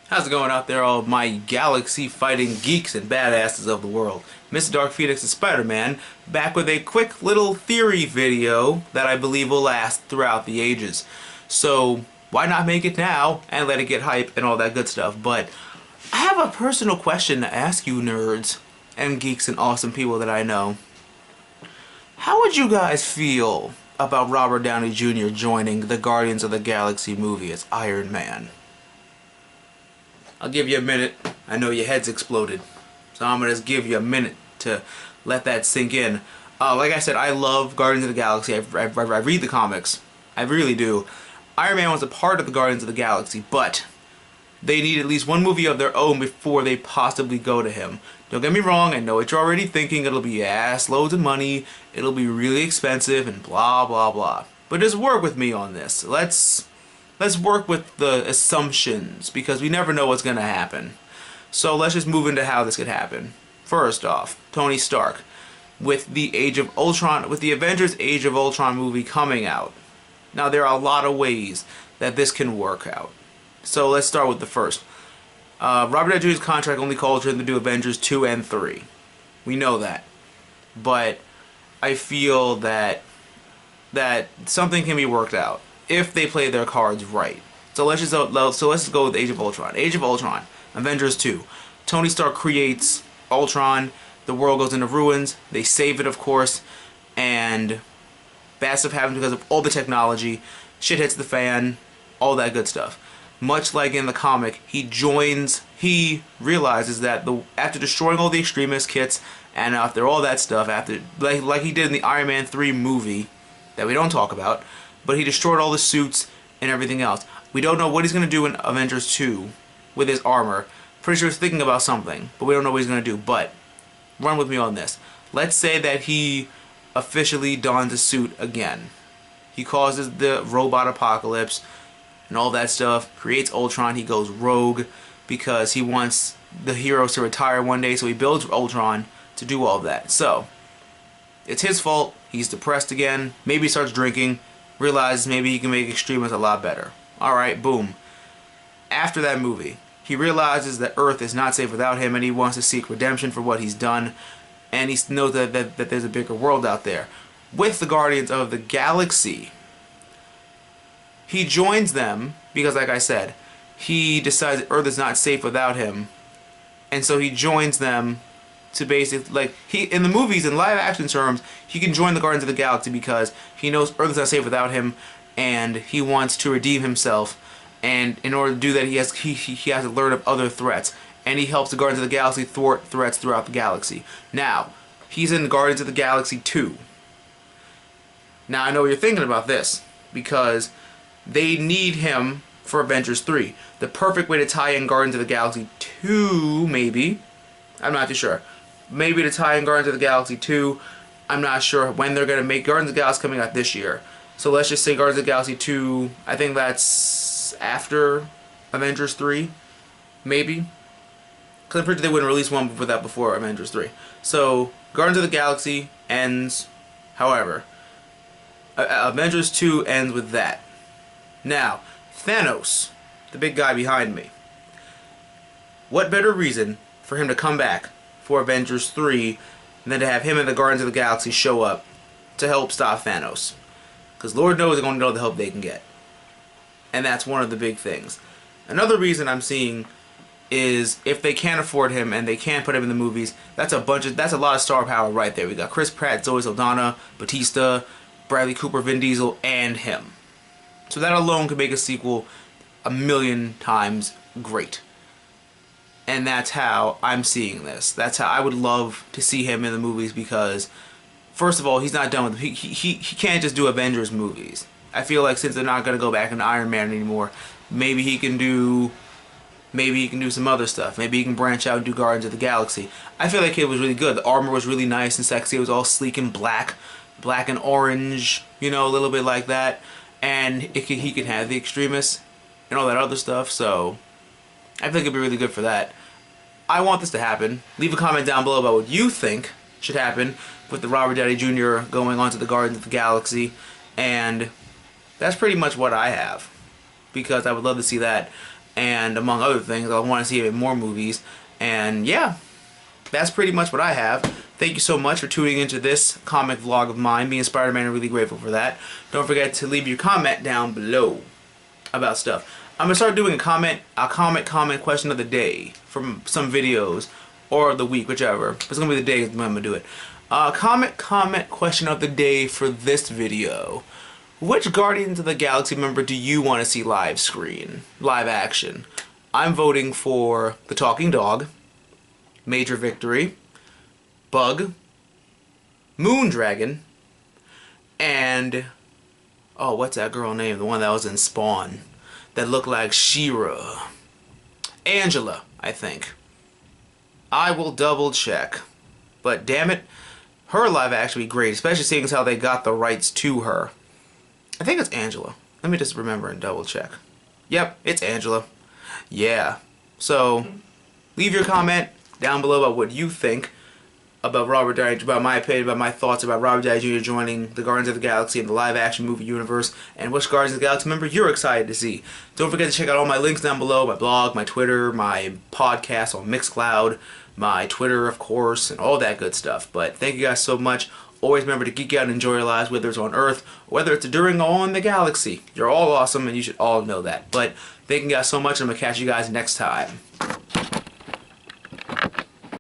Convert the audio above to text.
How's it going out there, all my galaxy-fighting geeks and badasses of the world? TheMrDarkPhoenix and Spider-Man, back with a quick little theory video that I believe will last throughout the ages. So, why not make it now and let it get hype and all that good stuff? But, I have a personal question to ask you nerds and geeks and awesome people that I know. How would you guys feel about Robert Downey Jr. joining the Guardians of the Galaxy movie as Iron Man? I'll give you a minute. I know your head's exploded. So I'm going to just give you a minute to let that sink in. Like I said, I love Guardians of the Galaxy. I read the comics. I really do. Iron Man was a part of the Guardians of the Galaxy, but they need at least one movie of their own before they possibly go to him. Don't get me wrong, I know what you're already thinking. It'll be ass loads of money. It'll be really expensive and blah, blah, blah. But just work with me on this. Let's work with the assumptions, because we never know what's going to happen. So let's just move into how this could happen. First off, Tony Stark, with the Avengers Age of Ultron movie coming out. Now there are a lot of ways that this can work out. So let's start with the first. Robert Downey Jr.'s contract only calls for him to do Avengers 2 and 3. We know that. But I feel that something can be worked out if they play their cards right. So let's go with Age of Ultron. Age of Ultron, Avengers 2. Tony Stark creates Ultron. The world goes into ruins. They save it, of course, and bad stuff happens because of all the technology. Shit hits the fan. All that good stuff. Much like in the comic, he realizes that after destroying all the extremist kits and after all that stuff, like he did in the Iron Man 3 movie that we don't talk about, but he destroyed all the suits and everything else. We don't know what he's going to do in Avengers 2 with his armor. Pretty sure he's thinking about something, but we don't know what he's going to do. But run with me on this. Let's say that he officially dons a suit again. He causes the robot apocalypse and all that stuff, creates Ultron. He goes rogue because he wants the heroes to retire one day, so he builds Ultron to do all that. So, it's his fault. He's depressed again. Maybe he starts drinking. Realizes maybe he can make extremists a lot better. Alright, boom. After that movie, he realizes that Earth is not safe without him, and he wants to seek redemption for what he's done. And he knows that there's a bigger world out there. With the Guardians of the Galaxy, he joins them because, like I said, he decides that Earth is not safe without him. And so he joins them to basically, like, in the movies, in live action terms, he can join the Guardians of the Galaxy because he knows Earth is not safe without him, and he wants to redeem himself. And in order to do that, he has to learn of other threats, and he helps the Guardians of the Galaxy thwart threats throughout the galaxy. Now, he's in the Guardians of the Galaxy 2. Now, I know what you're thinking about this, because they need him for Avengers 3. The perfect way to tie in Guardians of the Galaxy 2, maybe. I'm not too sure. Maybe to tie in Guardians of the Galaxy 2. I'm not sure when they're going to make Guardians of the Galaxy coming out this year. So let's just say Guardians of the Galaxy 2, I think that's after Avengers 3. Maybe. Because I'm pretty sure they wouldn't release one before Avengers 3. So, Guardians of the Galaxy ends, however. Avengers 2 ends with that. Now, Thanos, the big guy behind me. What better reason for him to come back for Avengers 3 than to have him and the Guardians of the Galaxy show up to help stop Thanos? Because Lord knows they're going to know the help they can get. And that's one of the big things. Another reason I'm seeing is if they can't afford him and they can't put him in the movies, that's a lot of star power right there. We got Chris Pratt, Zoe Saldana, Batista, Bradley Cooper, Vin Diesel, and him. So that alone could make a sequel a million times great. And that's how I'm seeing this. That's how I would love to see him in the movies, because first of all, he's not done with he can't just do Avengers movies. I feel like since they're not going to go back into Iron Man anymore, maybe he can do some other stuff. Maybe he can branch out and do Guardians of the Galaxy. I feel like it was really good. The armor was really nice and sexy. It was all sleek and black and orange, you know, a little bit like that. And he could have the extremists and all that other stuff. So I think it'd be really good for that. I want this to happen. Leave a comment down below about what you think should happen with the Robert Downey Jr. going on to the Guardians of the Galaxy. And that's pretty much what I have, because I would love to see that. and among other things, I want to see even more movies. And yeah, that's pretty much what I have. Thank you so much for tuning into this comic vlog of mine. Me and Spider-Man are really grateful for that. Don't forget to leave your comment down below about stuff. I'm gonna start doing a comment question of the day from some videos, or of the week, whichever. It's gonna be the day when I'm gonna do it. Comment question of the day for this video. Which Guardians of the Galaxy member do you want to see live action? I'm voting for the Talking Dog, Major Victory, Bug, Moondragon, and oh, what's that girl name? The one that was in Spawn, that looked like She-Ra. Angela, I think. I will double check, but damn it, her live action would be great, especially seeing as how they got the rights to her. I think it's Angela. Let me just remember and double check. Yep, it's Angela. Yeah. So, leave your comment down below about what you think about Robert Downey, about my opinion, about my thoughts about Robert Downey Jr. joining the Guardians of the Galaxy and the live-action movie universe, and which Guardians of the Galaxy member you're excited to see. Don't forget to check out all my links down below, my blog, my Twitter, my podcast on Mixcloud, my Twitter, of course, and all that good stuff. But thank you guys so much. Always remember to geek out and enjoy your lives, whether it's on Earth, or whether it's during or in the galaxy. You're all awesome, and you should all know that. But thank you guys so much, and I'm going to catch you guys next time.